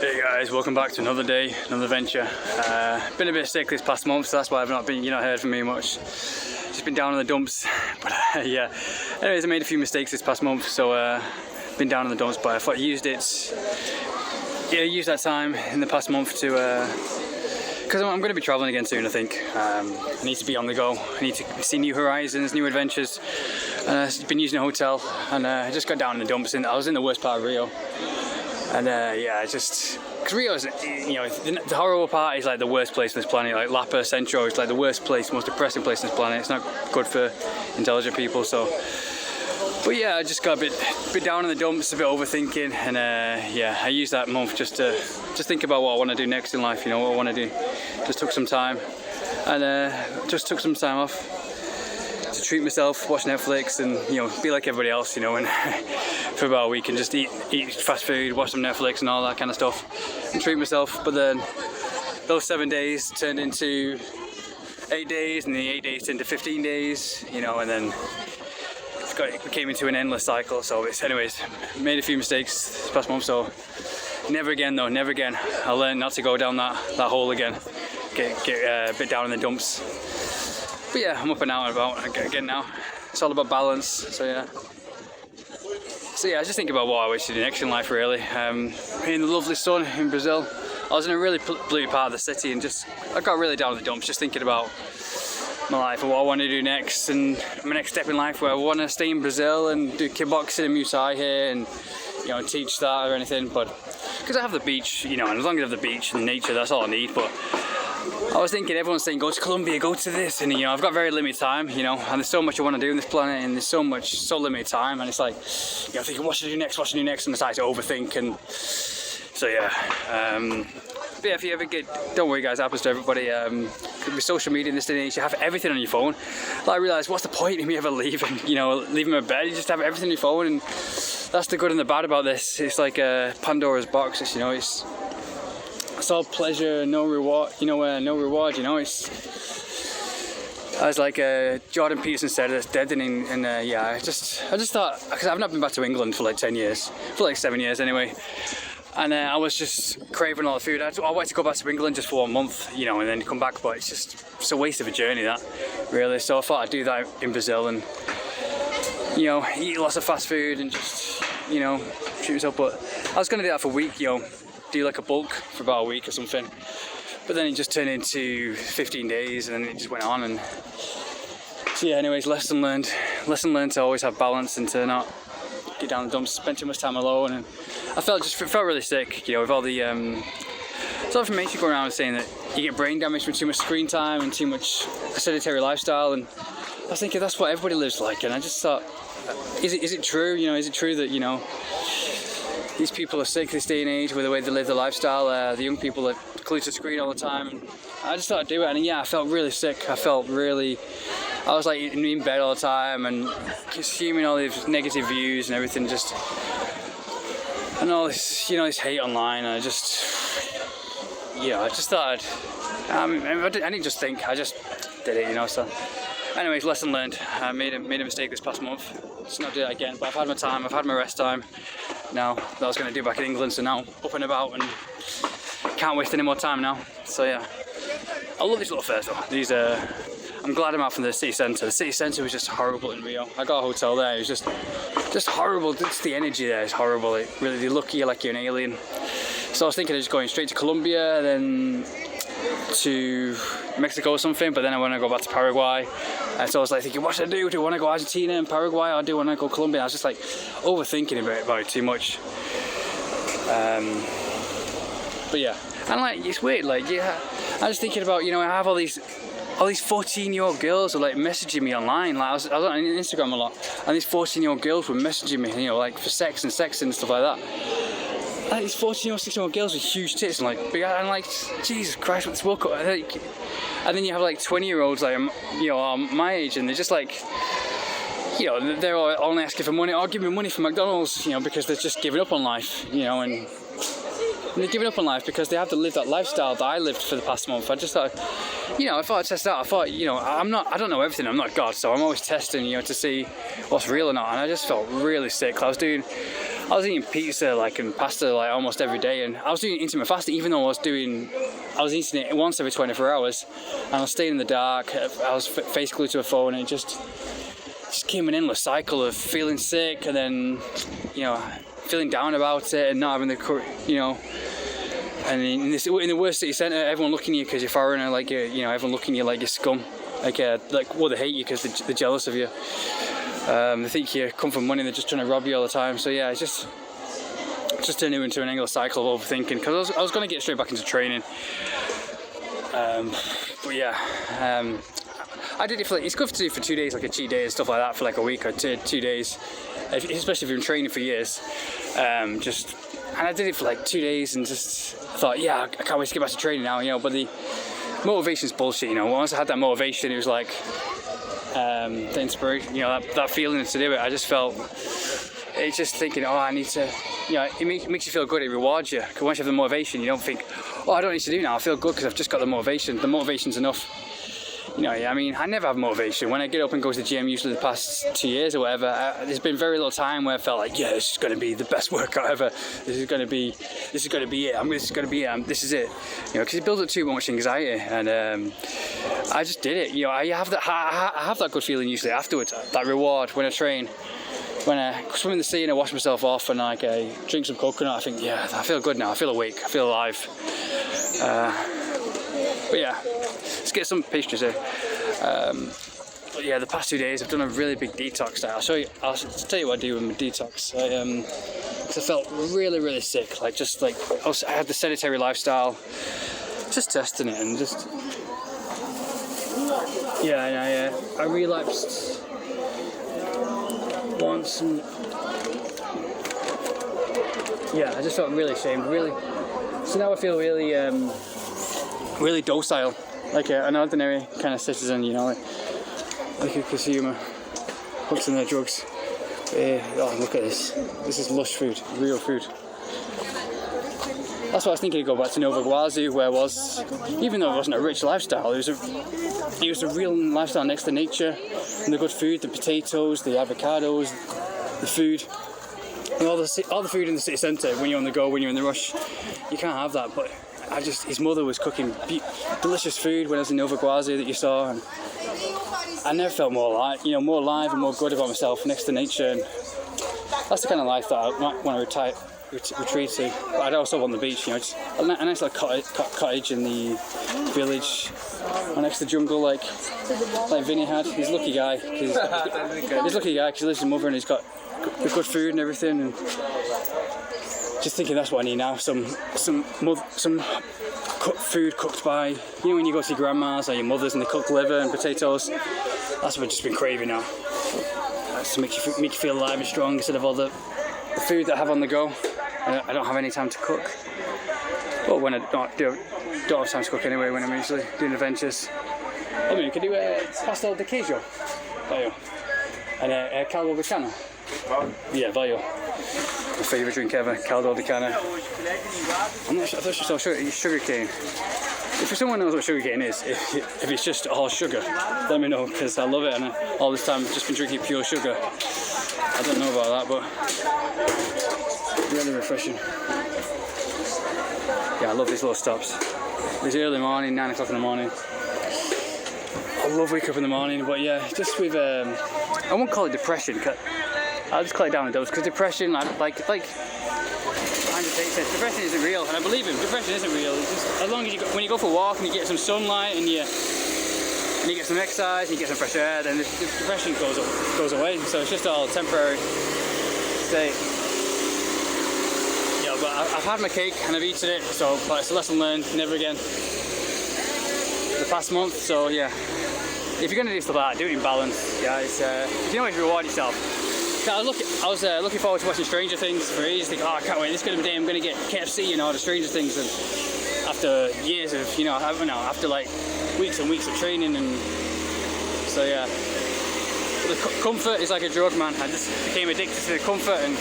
Hey guys, welcome back to another day, another venture. Been a bit sick this past month, so that's why I've not been, heard from me much. Just been down in the dumps, but yeah. Anyways, I made a few mistakes this past month, so been down in the dumps. But I thought I used that time in the past month to, because I'm going to be traveling again soon. I think I need to be on the go. I need to see new horizons, new adventures. I've been using a hotel, and I just got down in the dumps. I was in the worst part of Rio. And because Rio is, the horrible part is like the worst place on this planet. Like Lapa Centro is like the worst place, most depressing place on this planet. It's not good for intelligent people. So, but yeah, I just got a bit down in the dumps, a bit overthinking, and I used that month just to think about what I want to do next in life. What I want to do. Just took some time, and just took some time off to treat myself, watch Netflix, and be like everybody else, and for about a week and just eat fast food, watch some Netflix and all that kind of stuff, and treat myself. But then those 7 days turned into 8 days, and the 8 days turned into 15 days, and then it came into an endless cycle. So anyways, made a few mistakes this past month, so never again though, never again. I learned not to go down that hole again, get a bit down in the dumps. But yeah, I'm up and out and about again now. It's all about balance, so yeah. I just think about what I wish to do next in life, really. In the lovely sun in Brazil. I was in a really polluted part of the city, and I got really down in the dumps, just thinking about my life and what I want to do next, and my next step in life, where I want to stay in Brazil and do kickboxing and Muay Thai here, and teach that or anything. But because I have the beach, and as long as I have the beach and nature, that's all I need. But I was thinking, everyone's saying go to Colombia, go to this, and I've got very limited time, and there's so much I want to do on this planet, and there's so limited time, and it's like, thinking what should I do next, and I start to overthink, and so yeah. But yeah, if you ever don't worry guys, it happens to everybody. With social media in this day and age, you have everything on your phone. But I realised, what's the point of me ever leaving my bed? You just have everything on your phone, and that's the good and the bad about this. It's like Pandora's box. It's all pleasure, no reward. No reward. It's as like Jordan Peterson said, it's deadening. And I just thought, because I've not been back to England for like 10 years, for like 7 years anyway. And I was just craving all the food. I wanted to go back to England just for 1 month, and then come back. But it's a waste of a journey, that, really. So I thought I'd do that in Brazil and, eat lots of fast food and just, treat myself. But I was going to do that for a week, do like a bulk for about a week or something. But then it just turned into 15 days, and then it just went on. And so yeah, anyways, lesson learned to always have balance and to not get down the dumps, spend too much time alone. And I felt really sick, with all the information going around saying that you get brain damage from too much screen time and too much sedentary lifestyle. And I was thinking, that's what everybody lives like. And I just thought, is it true? Is it true that these people are sick this day and age with the way they live their lifestyle? The young people are glued to the screen all the time. And I just thought I'd do it, and yeah, I felt really sick. I was like in bed all the time and consuming all these negative views and everything, and all this, this hate online. And I just thought I didn't just think, I just did it, so. Anyways, lesson learned. I made a mistake this past month. Just not do that again. But I've had my time. I've had my rest time. Now that I was going to do back in England. So now up and about, and can't waste any more time now. So yeah, I love these little fairs though. I'm glad I'm out from the city centre. The city centre was just horrible in Rio. I got a hotel there. It was just horrible. Just the energy there is horrible. They look at you like you're an alien. So I was thinking of just going straight to Colombia, then to Mexico or something, but then I want to go back to Paraguay. And so I was like thinking, what should I do? Do I want to go Argentina and Paraguay, or do I want to go Colombia? I was just like overthinking about it too much. But yeah, and like, it's weird, like, yeah, I was thinking about, I have all these 14-year-old girls are like messaging me online. Like I was on Instagram a lot, and these 14-year-old girls were messaging me, like for sex and stuff like that. Like these 14-year-old, 16-year-old girls with huge tits, and like big, and like, Jesus Christ, what's woke up? Like, and then you have like 20-year-olds, like, my age, and they're just like, they're only asking for money. Give me money for McDonald's, because they're just giving up on life, and they're giving up on life because they have to live that lifestyle that I lived for the past month. I just thought, I thought I'd test out. I thought, I don't know everything. I'm not God, so I'm always testing, to see what's real or not. And I just felt really sick. I I was eating pizza like and pasta like almost every day, and I was doing intermittent fasting even though I was eating it once every 24 hours, and I was staying in the dark. I was face glued to a phone, and it just came an endless cycle of feeling sick and then, you know, feeling down about it and not having the, you know, and in the worst city centre, everyone looking at you because you're foreigner, like you know, everyone looking at you like you're scum, like well, they hate you because they're jealous of you. They think you come from money, they're just trying to rob you all the time. So yeah, it's just turned into an endless cycle of overthinking, because I was going to get straight back into training. But yeah, I did it for it's good to do for 2 days, like a cheat day and stuff like that, for like a week or 2 days, especially if you've been training for years. And I did it for like 2 days and just thought, yeah, I can't wait to get back to training now, you know. But the motivation's bullshit, you know. Once I had that motivation, it was like the inspiration, you know, that feeling to do it. I just felt, it's just thinking, oh, I need to, you know, it makes you feel good, it rewards you. Because once you have the motivation, you don't think, oh, I don't need to do now, I feel good because I've just got the motivation. The motivation's enough. You know, I mean, I never have motivation. When I get up and go to the gym, usually the past 2 years or whatever, there's been very little time where I felt like, yeah, this is going to be the best workout ever. This is going to be it. This is going to be it. This is it. You know, because it builds up too much anxiety, and I just did it. You know, I have that good feeling usually afterwards, that reward when I train. When I swim in the sea and I wash myself off and like I drink some coconut, I think, yeah, I feel good now. I feel awake. I feel alive. But yeah, let's get some pastries here. But yeah, the past 2 days I've done a really big detox day. I'll tell you what I do with my detox. Cause I felt really sick. Like I had the sedentary lifestyle, just testing it, and just I relapsed once, and yeah, I just felt really ashamed. So now I feel really docile, like an ordinary kind of citizen, you know, like a consumer, hooks in their drugs. Oh, look at this. This is lush food, real food. That's what I was thinking, to go back to Nova Guazu, where I was, even though it wasn't a rich lifestyle, it was a real lifestyle next to nature, and the good food, the potatoes, the avocados, the food. And all the food in the city centre, when you're on the go, when you're in the rush, you can't have that. But his mother was cooking delicious food when I was in Nova Guazu that you saw, and I never felt more alive and more good about myself next to nature. And that's the kind of life that I might want to retreat to. But I'd also want the beach, you know, just a nice little cottage in the village, or next to the jungle, like Vinny had. He's a lucky guy. He's a lucky guy because he lives with his mother and he's got the good food and everything. And just thinking that's what I need now. Some food cooked by, you know, when you go to your grandma's or your mother's and they cook liver and potatoes. That's what I've just been craving now. That's to make you feel alive and strong instead of all the food that I have on the go. I don't have any time to cook. Well, when I don't have time to cook anyway, when I'm usually doing adventures. I mean, you could do a pastel de queijo, Vaio, and a caldo de cana. Yeah, Vaio. My favourite drink ever, caldo de cana. I'm not sure, I thought you saw sugar cane. If someone knows what sugar cane is, if it's just all sugar, let me know, because I love it, and all this time I've just been drinking pure sugar. I don't know about that, but really refreshing. Yeah, I love these little stops. It's early morning, 9 o'clock in the morning. I love waking up in the morning, but yeah, just with I won't call it depression. I'll just call it down a dose, because depression, like Andrew Tate says, depression isn't real, and I believe him. Depression isn't real. It's just, as long as when you go for a walk and you get some sunlight and you get some exercise and you get some fresh air, then the depression goes away. So it's just all temporary state. Yeah, but I've had my cake and I've eaten it, so it's a lesson learned. Never again. The past month, so yeah. If you're gonna do stuff like that, do it in balance, guys. You can always reward yourself. I was looking forward to watching Stranger Things for ages. Think, oh, I can't wait. This is gonna be the day I'm gonna get KFC, you know, the Stranger Things. And after years of, you know, after like weeks and weeks of training, and so yeah. But the comfort is like a drug, man. I just became addicted to the comfort, and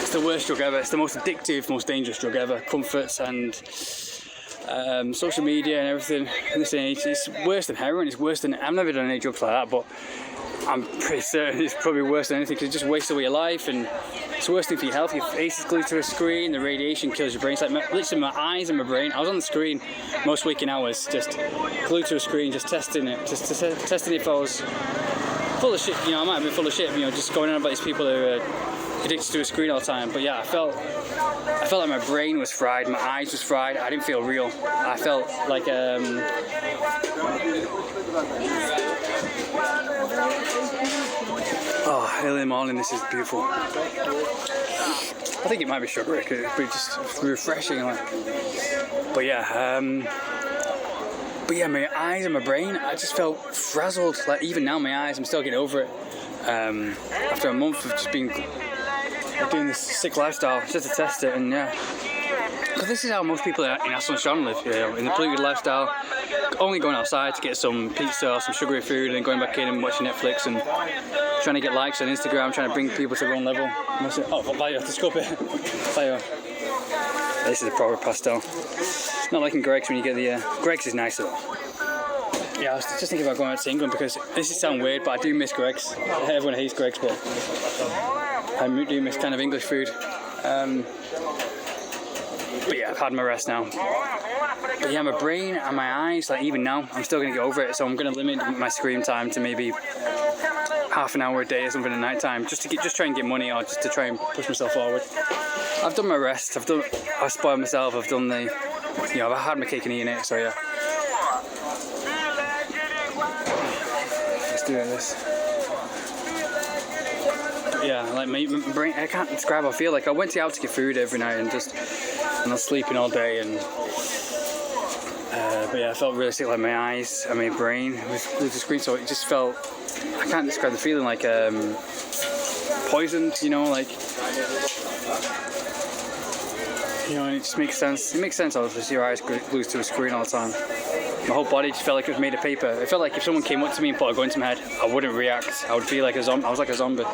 it's the worst drug ever. It's the most addictive, most dangerous drug ever. Comforts and social media and everything in this age. It's worse than heroin. It's worse than, I've never done any drugs like that, but I'm pretty certain it's probably worse than anything because it just wastes away your life, and it's the worst thing for your health. Your face is glued to a screen, the radiation kills your brain. It's like literally my eyes and my brain. I was on the screen most waking hours, just glued to a screen, just testing it, testing if I was full of shit. You know, I might have been full of shit, you know, just going on about these people who are addicted to a screen all the time. But yeah, I felt like my brain was fried, my eyes was fried. I didn't feel real. I felt like oh, early in the morning, this is beautiful. I think it might be sugar, it could be just refreshing. But yeah, my eyes and my brain, I just felt frazzled. Like even now, my eyes, I'm still getting over it. After a month of just being doing this sick lifestyle, just to test it, and yeah. Because this is how most people in Aston live, you know, in the polluted lifestyle, only going outside to get some pizza or some sugary food, and then going back in and watching Netflix and trying to get likes on Instagram, trying to bring people to their own level. Oh, Vaio, to scope it. Vaio. This is a proper pastel. Not like in Greggs when you get the... Greggs is nicer though. Yeah, I was just thinking about going out to England because this is sound weird, but I do miss Greggs. Everyone hates Greggs, but I do miss kind of English food. But yeah, I've had my rest now. But yeah, my brain and my eyes, like even now, I'm still going to get over it. So I'm going to limit my screen time to maybe half an hour a day or something at night time, just try and get money, or just to try and push myself forward. I've done my rest. I've spoiled myself. I've done the, you know, I've had my cake and eaten it. So yeah. Let's do this. Yeah, like my brain, I can't describe how I feel. Like I went out to get food every night and I was sleeping all day, and but yeah, I felt really sick, like my eyes and my brain with the screen. So it just felt, I can't describe the feeling, like poisoned, you know, like, you know, it just makes sense. It makes sense, obviously, your eyes glued to a screen all the time. My whole body just felt like it was made of paper. It felt like if someone came up to me and put a gun to my head, I wouldn't react. I would feel like a zombie. I was like a zombie.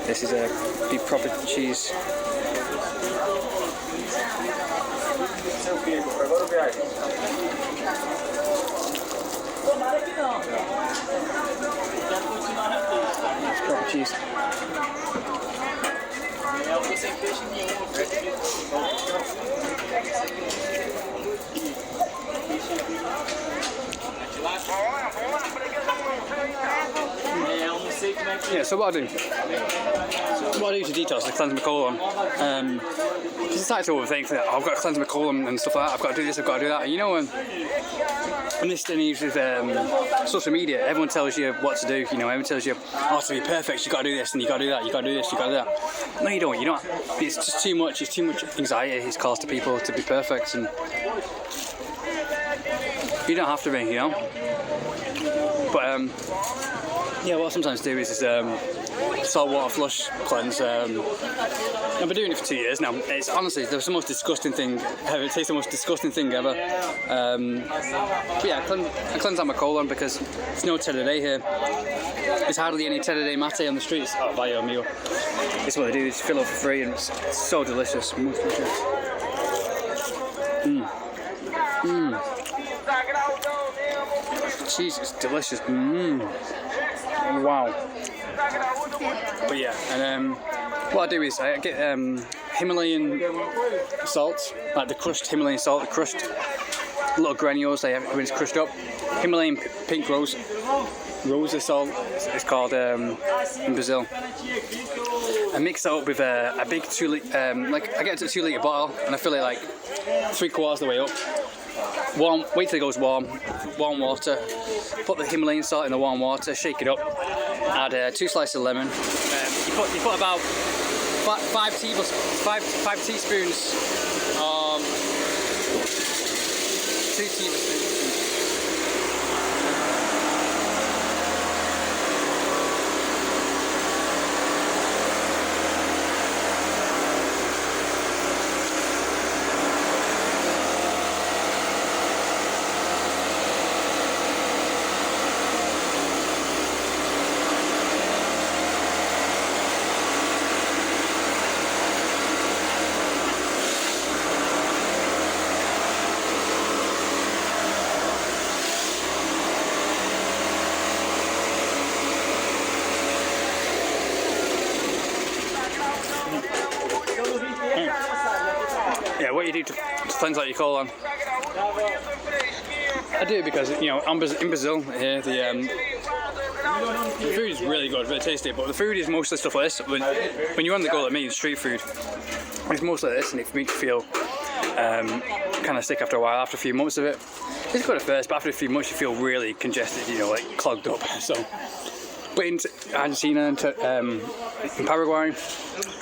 This is a big proper cheese. It's proper cheese. Yeah, so what I do to detox, to cleanse my colon, because it's like to overthink that, I've got to cleanse my colon and stuff like that, I've got to do this, I've got to do that, you know, and this day and age with social media, everyone tells you what to do, you know, everyone tells you, oh, to be perfect, you got to do this, and you got to do that, you got to do this, you got to do that. No, you don't, it's just too much, it's too much anxiety it's caused to people to be perfect, and you don't have to be, you know. But yeah, what I sometimes do is saltwater flush cleanse. I've been doing it for 2 years now. It's honestly the most disgusting thing ever. It tastes the most disgusting thing ever. But yeah, I cleanse out my colon because there's no Ted Day here. There's hardly any Ted Day mate on the streets. Oh, Vaio mio. This is what they do. They just fill up for free, and it's so delicious. Cheese is delicious. Wow. But yeah, and what I do is I get Himalayan salt, like the crushed Himalayan salt, the crushed little granules when it's crushed up. Himalayan pink rose salt, it's called in Brazil. I mix that up with a big 2 litre, like I get a 2 litre bottle and I fill it like 3/4 of the way up. Wait till it goes warm water, put the Himalayan salt in the warm water, shake it up, add 2 slices of lemon, you put about 5 teaspoons of 2 teaspoons. what you do to cleanse out your colon. I do it because, you know, in Brazil here, the food is really good, really tasty, but the food is mostly stuff like this. When you're on the go like me, street food, it's mostly this, and it makes you feel kind of sick after a while, after a few months of it. It's good at first, but after a few months you feel really congested, you know, like clogged up. So, but in Argentina and in Paraguay,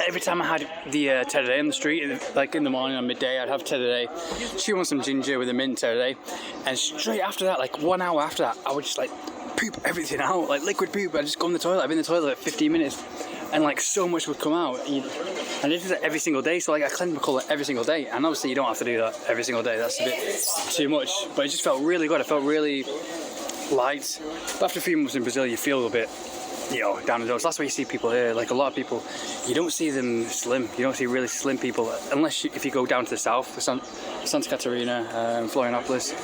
every time I had the tereré in the street, like in the morning or midday, I'd have tereré, chew on some ginger with a mint tereré, and straight after that, like 1 hour after that, I would just like poop everything out, like liquid poop. I'd just go in the toilet. I'd be in the toilet like 15 minutes, and like so much would come out. And this is like every single day, so like I cleanse my colon every single day. And obviously you don't have to do that every single day. That's a bit too much. But it just felt really good. I felt really light. But after a few months in Brazil, you feel a bit, you know, down the nose. That's why you see people here. Like a lot of people, you don't see them slim. You don't see really slim people unless if you go down to the south, Santa Catarina, Florianopolis.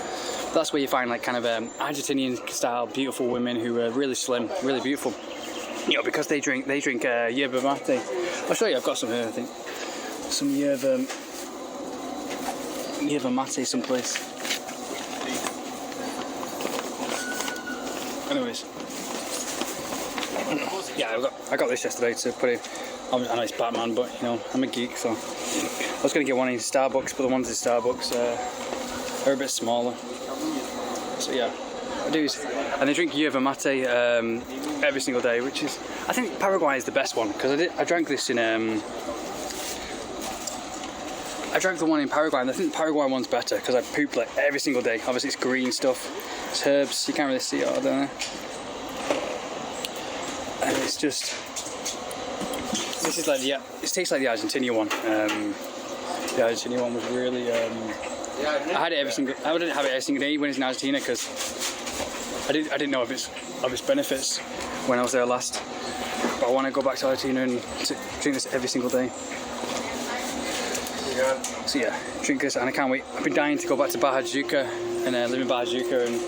That's where you find like kind of Argentinian style beautiful women who are really slim, really beautiful. You know, because they drink yerba mate. I'll show you. I've got some here. I think some yerba mate someplace. Anyways, yeah, I got this yesterday to put in. I know it's Batman, but you know I'm a geek, so I was gonna get one in Starbucks, but the ones in Starbucks are a bit smaller. So yeah, I do. And they drink yerba mate every single day, which is, I think Paraguay is the best one, because I drank this in I drank the one in Paraguay, and I think the Paraguay one's better because I poop like every single day. Obviously it's green stuff, it's herbs, you can't really see it, I don't know. And it's just, this is like it tastes like the Argentinian one. The Argentinian one was really, I didn't have it every single day when it's in Argentina because I didn't know of its benefits when I was there last. But I want to go back to Argentina and drink this every single day. So yeah, drink this, and I can't wait. I've been dying to go back to Barra Juca and live in Barra Juca and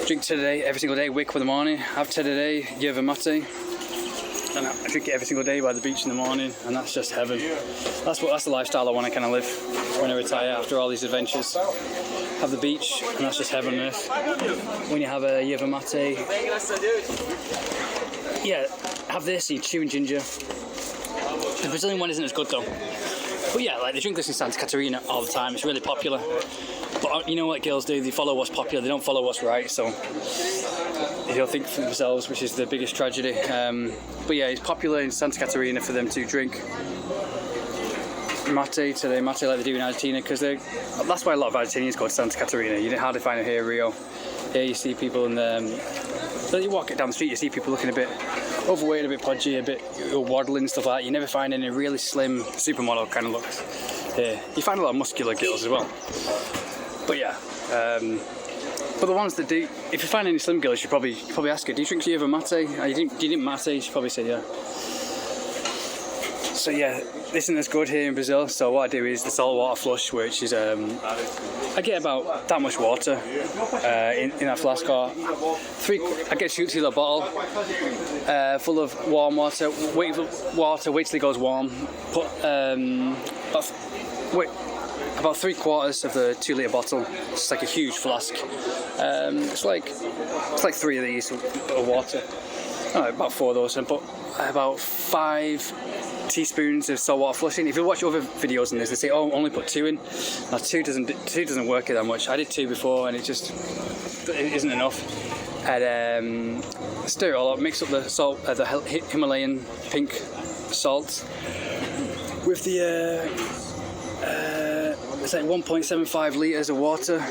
drink tereré every single day. Wake up in the morning, have tereré, yerba mate, and I drink it every single day by the beach in the morning, and that's just heaven. That's the lifestyle I want to kind of live when I retire after all these adventures. Have the beach, and that's just heaven on earth. When you have a yerba mate, yeah, have this, you chew ginger. The Brazilian one isn't as good though. But yeah, like they drink this in Santa Catarina all the time. It's really popular. But you know what girls do? They follow what's popular. They don't follow what's right. So they'll think for themselves, which is the biggest tragedy. But yeah, it's popular in Santa Catarina for them to drink mate like they do in Argentina, because that's why a lot of Argentinians go to Santa Catarina. You don't hardly find it here in Rio. Here you see people in you walk it down the street, you see people looking a bit overweight, a bit podgy, a bit waddling, stuff like that. You never find any really slim supermodel kind of looks here. You find a lot of muscular girls as well. But yeah, but the ones that do, if you find any slim girls, you probably ask her, do you drink yerba mate? Do you drink mate? She'll probably say yeah. So yeah, this isn't as good here in Brazil, so what I do is the salt water flush, which is, I get about that much water in that flask, or I get a 2 litre bottle full of warm water, wait till it goes warm, put about 3/4 of the 2 litre bottle. It's like a huge flask. It's like 3 of these of water. About 4 of those, and put about 5 teaspoons of salt water flushing. If you watch other videos on this, they say, oh, only put 2 in. Now 2 doesn't work it that much. I did 2 before, and it isn't enough. And stir it all up. Mix up the salt, the Himalayan pink salt with the it's like 1.75 litres of water.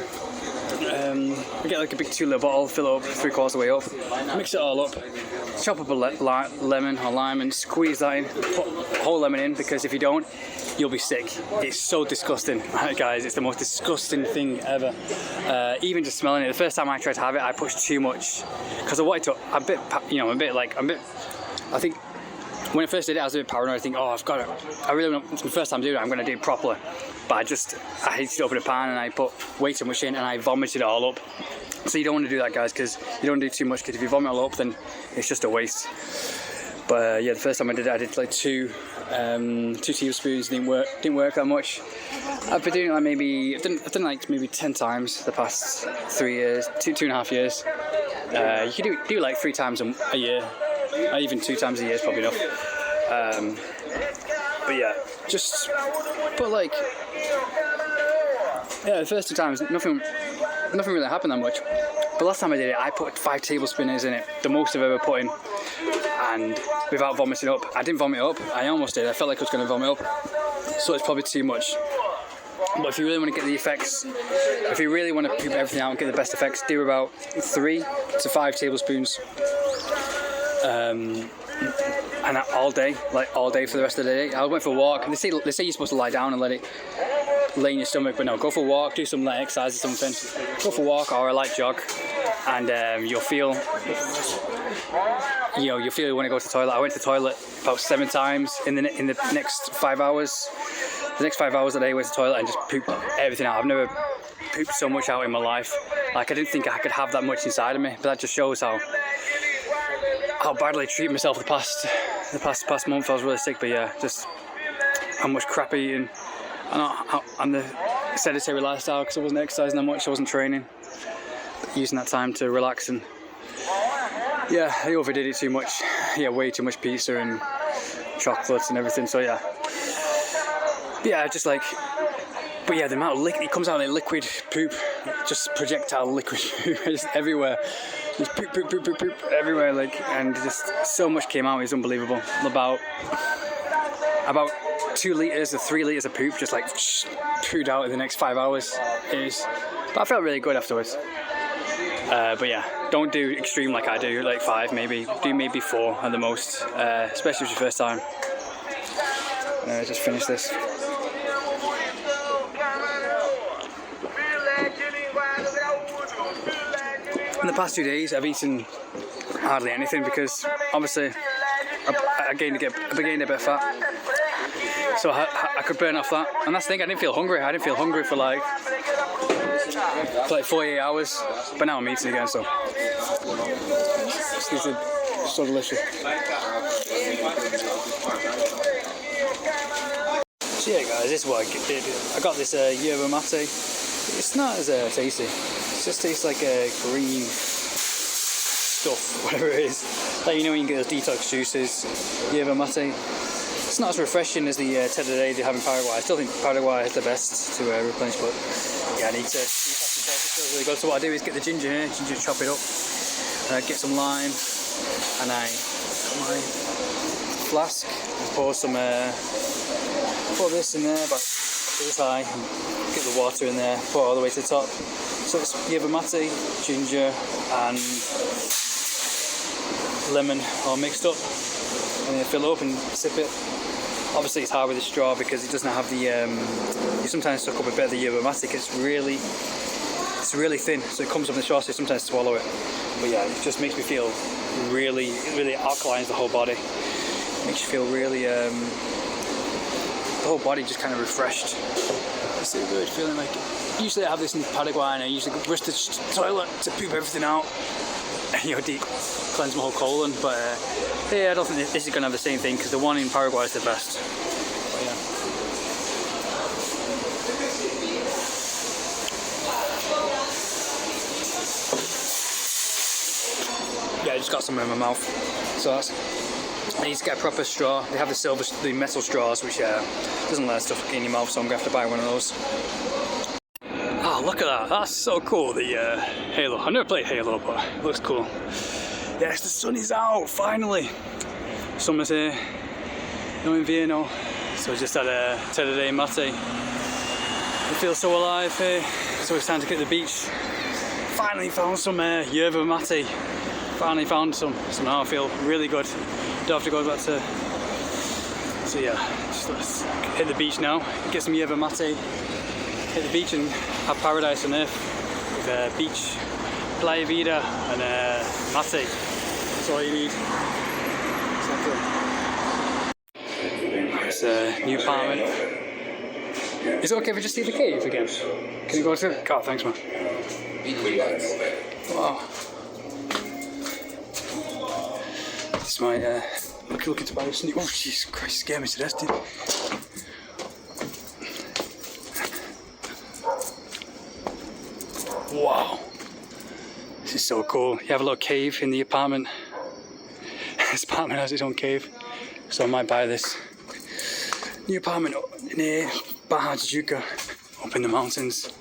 I get like a big 2 litre bottle, fill it up 3/4 of the way up, mix it all up, chop up a lemon or lime and squeeze that in, put a whole lemon in, because if you don't, you'll be sick. It's so disgusting, guys. It's the most disgusting thing ever. Even just smelling it, the first time I tried to have it, I pushed too much, because I wanted to, I think when I first did it, I was a bit paranoid. I think, oh, I really want, it's my first time doing it, I'm going to do it properly. But I heated it up in a pan and I put way too much in and I vomited it all up. So you don't want to do that, guys, because you don't want to do too much, because if you vomit it all up, then it's just a waste. But yeah, the first time I did like two tablespoons. Didn't work that much. I've been doing it like I've done like maybe 10 times the past 3 years, two and a half years. You can do like 3 times a year, or even 2 times a year is probably enough. But yeah, the first 2 times nothing really happened that much. But last time I did it, I put 5 tablespoons in it, the most I've ever put in, and without vomiting up. I didn't vomit up. I almost did. I felt like I was going to vomit up, so it's probably too much. But if you really want to get the effects, if you really want to poop everything out and get the best effects, do about 3 to 5 tablespoons. And all day for the rest of the day. I went for a walk. They say you're supposed to lie down and let it lay in your stomach, but no, go for a walk, do some light exercise or something. Go for a walk or a light jog, and you'll feel you want to go to the toilet. I went to the toilet about 7 times in the next 5 hours. The next 5 hours a day, I went to the toilet and just pooped everything out. I've never pooped so much out in my life. Like, I didn't think I could have that much inside of me, but that just shows how badly I treated myself the past month. I was really sick, but yeah, just how much crap eating and the sedentary lifestyle, because I wasn't exercising that much, I wasn't training, using that time to relax, and yeah, I overdid it too much. Yeah, way too much pizza and chocolates and everything. So yeah, the amount of liquid, it comes out like liquid poop, just projectile liquid poop, just everywhere. Just poop everywhere, and just so much came out. It's unbelievable. About 2 litres or 3 litres of poop just like pooed out in the next 5 hours. But I felt really good afterwards. But yeah, don't do extreme like I do, like 5 maybe. Do maybe 4 at the most, especially if it's your first time. Just finish this. In the past 2 days, I've eaten hardly anything because obviously I gained a bit of fat, so I could burn off that. And that's the thing, I didn't feel hungry. I didn't feel hungry for like 48 hours, but now I'm eating again. So these are so delicious. So yeah, guys, this is what I did. I got this yerba mate. It's not as tasty. It just tastes like a green stuff, whatever it is. Like, you know, when you get those detox juices, yerba mate. It's not as refreshing as the Té de Day they have in Paraguay. I still think Paraguay is the best to replenish, but yeah, I need to detox myself. It feels really good. So what I do is get the ginger here, chop it up, get some lime, and I got my flask, pour this in there, about this high, get the water in there, pour it all the way to the top. So it's yerba mate, ginger and lemon all mixed up, and then fill it up and sip it. Obviously it's hard with a straw because it doesn't have the, you sometimes suck up a bit of the yerba mate because it's really thin, so it comes up in the straw, so you sometimes swallow it. But yeah, it just makes me feel really alkalines the whole body. Makes you feel really, the whole body just kind of refreshed. It's a good feeling. Like, usually I have this in Paraguay and I usually rush to the toilet to poop everything out and, deep cleanse my whole colon, but yeah, I don't think this is going to have the same thing because the one in Paraguay is the best. But yeah, I just got some in my mouth, so that's. I need to get a proper straw. They have the metal straws, which doesn't let stuff in your mouth, so I'm going to have to buy one of those. Oh, look at that. That's so cool, the Halo. I've never played Halo, but it looks cool. Yes, the sun is out, finally. Summer's here. No invierno. So we just had a Té de Day mate. It feels so alive here. So it's time to get to the beach. Finally found some yerba mate. Finally found some. So now I feel really good. Don't have to go back to. So yeah, just let's hit the beach now, get some yerba mate, hit the beach and have paradise on earth with beach, playa vida and mate. That's all you need. It's a new apartment. Is it okay if I just see the cave again? Can you go through it? God, thanks man. Wow. This is my looking to buy a sneak. Oh, Jesus Christ, scared me to death, dude. Wow. This is so cool. You have a little cave in the apartment. This apartment has its own cave. So I might buy this new apartment near Tijuca, up in the mountains.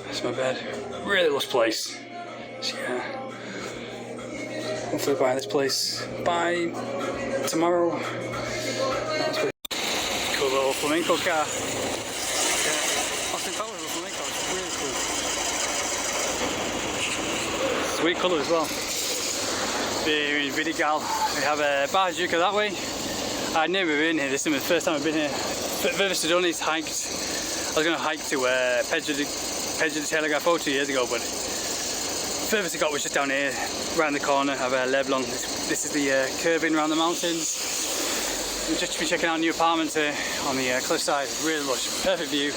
That's my bed. Really lush place. So yeah. Hopefully buy this place by tomorrow. Cool little flamenco car. Yeah. Austin Powers with flamenco. It's really cool. Sweet colour as well. We're in Vidigal. We have a Tijuca that way. I'd never been here. This is the first time I've been here. Furthest I've done is hiked. I was going to hike to Pedro de Telegrafo 2 years ago, but furthest I got was just down here, around the corner of Leblon. This is the curving around the mountains. We've just been checking out new apartments here on the cliffside. Really lush, perfect view,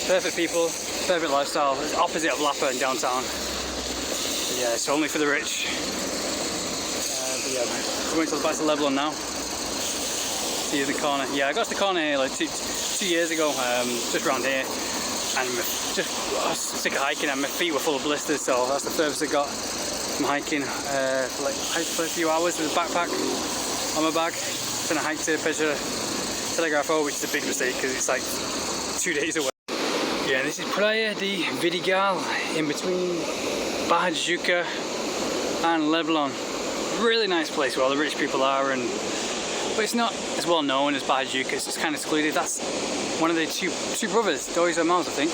perfect people, perfect lifestyle. It's opposite of Lapa in downtown. But yeah, it's only for the rich. But yeah, we're going to the back to Leblon now. See you in the corner. Yeah, I got to the corner here like two years ago, just around here. And I was sick of hiking and my feet were full of blisters, so that's the furthest I got from hiking. For a few hours with a backpack on my back. Then I hiked to Pedro Telegrafo, which is a big mistake because it's like 2 days away. Yeah, this is Praia de Vidigal, in between Tijuca and Leblon. Really nice place where all the rich people are, but it's not as well known as Tijuca. It's just kind of secluded. That's one of the two brothers, Doris and Miles, I think.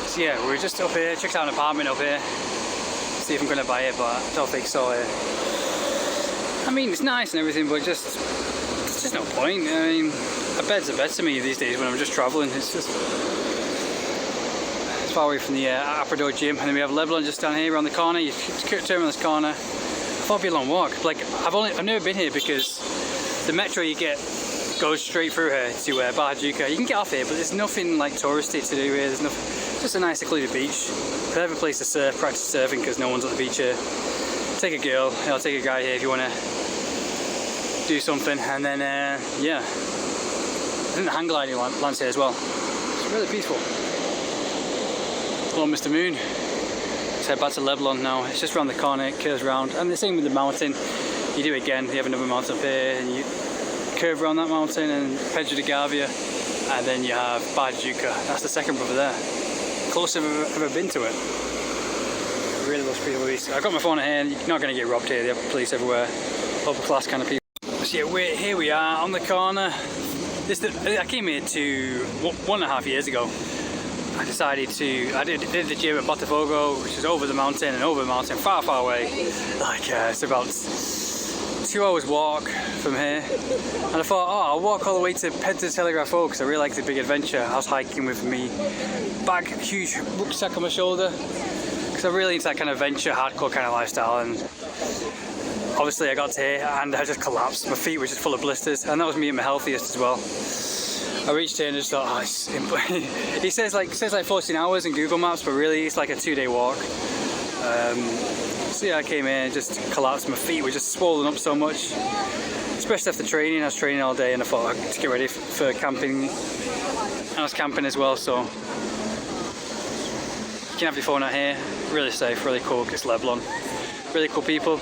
So yeah, we're just up here, checked out an apartment up here. See if I'm going to buy it, but I don't think so. I mean, it's nice and everything, but there's just no point. I mean, a bed's a bed to me these days when I'm just travelling. It's far away from the Aprador gym, and then we have Leblon just down here around the corner. You turn around this corner. I thought it'd be a long walk. Like I've never been here because the metro you get goes straight through here to Tijuca. You can get off here, but there's nothing like touristy to do here. There's nothing. Just a nice secluded beach. Perfect place to surf, practice surfing because no one's on the beach here. Take a girl, I'll take a guy here if you want to do something, and then yeah. I think the hang gliding lands here as well. It's really peaceful. Hello, Mr. Moon. Let's head back to Leblon now. It's just around the corner, it curves around, and the same with the mountain. You do it again. You have another mountain up here, and you curve around that mountain, and Pedro de Gavia, and then you have Tijuca. That's the second brother there. Closest I've ever been to it. Really loves people. I've got my phone in here. You're not going to get robbed here. They have police everywhere. Upper class kind of people. So yeah, here we are on the corner. I came here 1.5 years ago. I did the gym at Botafogo, which is over the mountain, far, far away. It's about 2 hours walk from here. And I thought, I'll walk all the way to Pedro Telegrafo because I really like the big adventure. I was hiking with me bag, huge rucksack on my shoulder. Because I really into that kind of adventure, hardcore kind of lifestyle. And obviously I got to here and I just collapsed. My feet were just full of blisters, and that was me at my healthiest as well. I reached here and just thought, it says like 14 hours in Google Maps, but really it's like a 2-day walk. So yeah, I came here and just collapsed. My feet were just swollen up so much, especially after training. I was training all day and I thought I'd get ready for camping. And I was camping as well, so you can have your phone out here. Really safe, really cool. It's Leblon. Really cool people.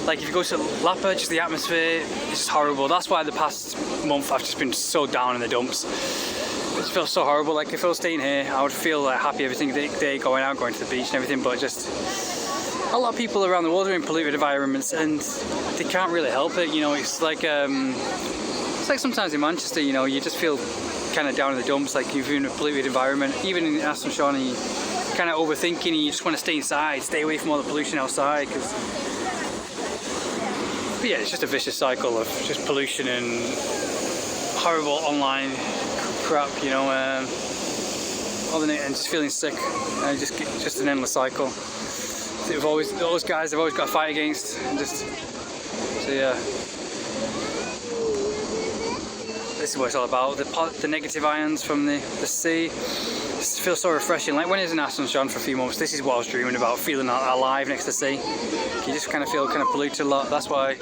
Like if you go to Lapa, just the atmosphere is just horrible. That's why the past month I've just been so down in the dumps. It feels so horrible. Like if I was staying here, I would feel like happy every single day, going out, going to the beach and everything, but just a lot of people around the world are in polluted environments and they can't really help it. You know, it's like sometimes in Manchester, you know, you just feel kind of down in the dumps, like you're in a polluted environment. Even in Aston Shawnee, you kind of overthinking and you just want to stay inside, stay away from all the pollution outside. But yeah, it's just a vicious cycle of just pollution and horrible online crap, you know, and just feeling sick, and just an endless cycle. those guys they've always got to fight against. And just so yeah. This is what it's all about. The negative ions from the sea. It feels so refreshing. Like when I was in Aston for a few months, this is what I was dreaming about, feeling alive next to the sea. You just kind of feel kind of polluted a lot. That's why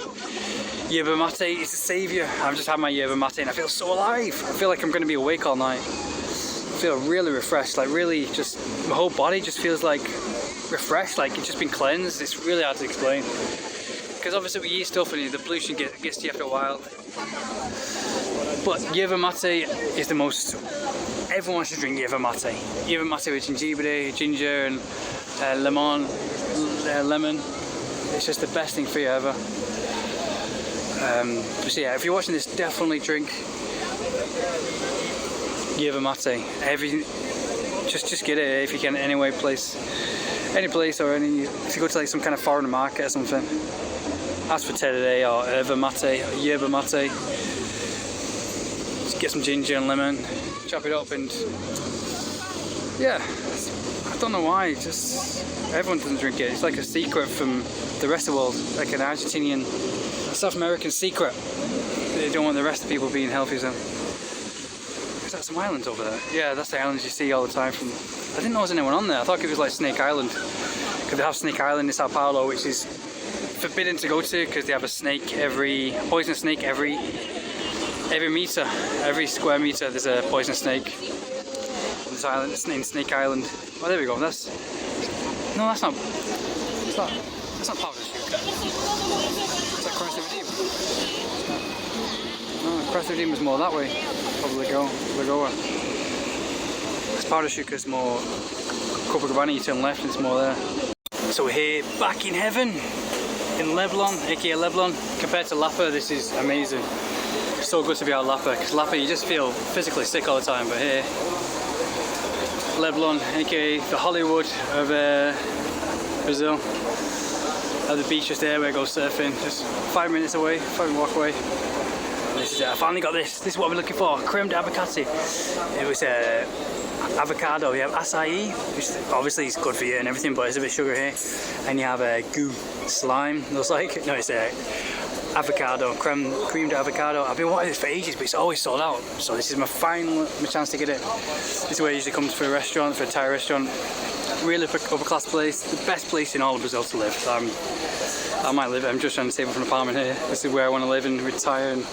yerba mate is the saviour. I've just had my yerba mate and I feel so alive. I feel like I'm going to be awake all night. I feel really refreshed, like really just, my whole body just feels like refreshed, like it's just been cleansed. It's really hard to explain. Because obviously we eat stuff and the pollution gets to you after a while. But yerba mate is the most, everyone should drink yerba mate. Yerba mate with ginger and lemon. It's just the best thing for you ever. So yeah, if you're watching this, definitely drink yerba mate. Just get it if you can, any place or if you go to like some kind of foreign market or something. Ask for tea today or yerba mate. Just get some ginger and lemon, chop it up, and yeah, I don't know why, just everyone doesn't drink it. It's like a secret from the rest of the world, like an Argentinian, South American secret. They don't want the rest of the people being healthy as them. Is that some islands over there? Yeah, that's the islands you see all the time from. I didn't know there was anyone on there. I thought it was like Snake Island. Because they have Snake Island in Sao Paulo, which is forbidden to go to because they have a snake poisonous snake every meter, every square meter. There's a poisonous snake on this island. It's named Snake Island. Oh, there we go. That's not powder sugar. Is that Christ the Redeemer? No, Christ the Redeemer is more that way. Probably Lagoa. This powder sugar is more Copacabana. You turn left and it's more there. So we're here back in heaven in Leblon, aka Leblon. Compared to Lapa, this is amazing. It's so good to be out of Lapa, because Lapa you just feel physically sick all the time, but here, Leblon, aka the Hollywood of Brazil. The beach just there where I go surfing, just 5 minutes away, 5-minute walk away. This is it. I finally got this. This is what I've been looking for. Creme d'avocado. It was avocado. You have acai, which obviously is good for you and everything, but there's a bit of sugar here. And you have goo slime. Looks like no, it's avocado, creamed avocado. I've been wanting this for ages, but it's always sold out. So this is my chance to get it. This is where I usually come for a restaurant, for a Thai restaurant. Really upper class place, the best place in all of Brazil to live. So I might live. I'm just trying to save up for an apartment here. This is where I want to live and retire and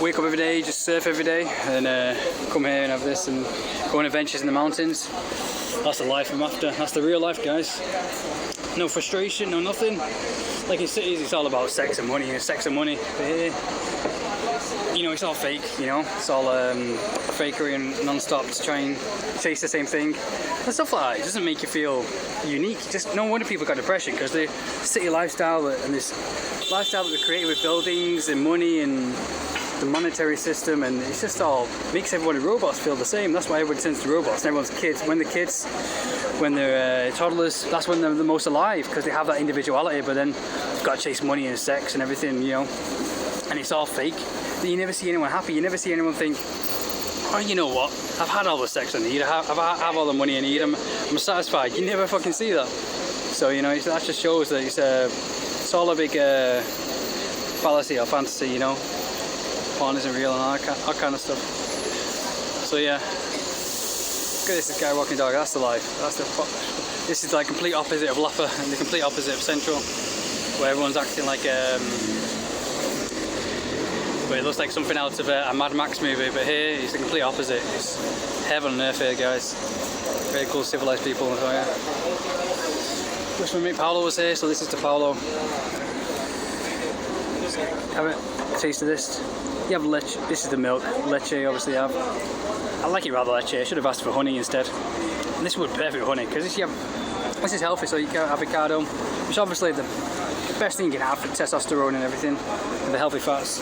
wake up every day, just surf every day, and come here and have this and go on adventures in the mountains. That's the life I'm after. That's the real life, guys. No frustration, no nothing. Like in cities, it's all about sex and money. But here, you know, it's all fake. You know, it's all fakery and non-stop to try and chase the same thing. And stuff like that. It doesn't make you feel unique. Just no wonder people got depression, because the city lifestyle and this lifestyle that we created with buildings and money and the monetary system, and it's just all makes everyone in robots feel the same. That's why everyone turns to robots. And everyone's kids, when they're toddlers, that's when they're the most alive, because they have that individuality. But then you've got to chase money and sex and everything, you know. And it's all fake. You never see anyone happy. You never see anyone think, oh, you know what? I've had all the sex I need. I have all the money I need. I'm satisfied. You never fucking see that. So you know, that just shows that it's all a big fallacy or fantasy, you know. Porn isn't real and all that kind of stuff. So yeah, look at this guy walking dog. That's the life. This is like complete opposite of Lapa and the complete opposite of Central, where everyone's acting like but it looks like something out of a Mad Max movie. But here it's the complete opposite. It's heaven on earth here, guys. Very cool, civilized people. So yeah. Wish my mate Paolo was here. So this is to Paolo. Have a taste of this. You have leche. This is the milk. Leche, obviously, you have. I like it rather leche. I should have asked for honey instead. And this would be perfect with honey, because this is healthy. So you get avocado, which obviously the best thing you can have for testosterone and everything, and the healthy fats.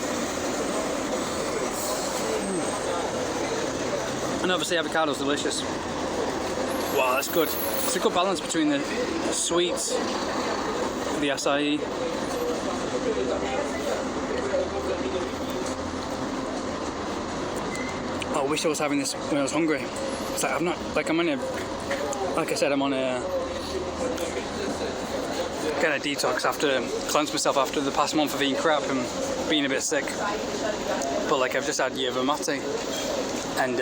And obviously, avocado's delicious. Wow, that's good. It's a good balance between the sweets, the acai. I wish I was having this when I was hungry. It's like I'm on a, like I said, I'm on a kind of detox after, cleanse myself after the past month of eating crap and being a bit sick. But like I've just had yerba mate, and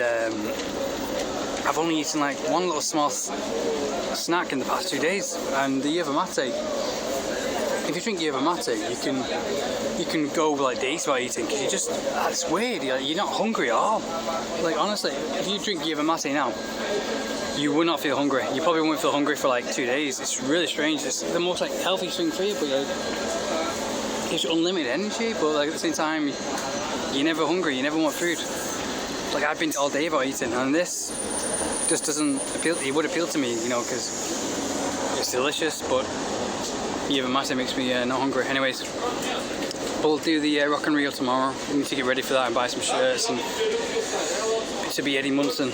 I've only eaten like one little small snack in the past 2 days, and the yerba mate. If you drink yerba mate, you can go like days without eating, because that's weird. You're not hungry at all. Like honestly, if you drink yerba mate now, you will not feel hungry. You probably won't feel hungry for like 2 days. It's really strange. It's the most like healthy thing for you, but like, gives you unlimited energy. But like at the same time, you're never hungry. You never want food. Like I've been all day without eating, and this just doesn't appeal. It would appeal to me, you know, because it's delicious, but yerba mate makes me not hungry. Anyways, we'll do the rock and reel tomorrow. We need to get ready for that and buy some shirts and to be Eddie Munson.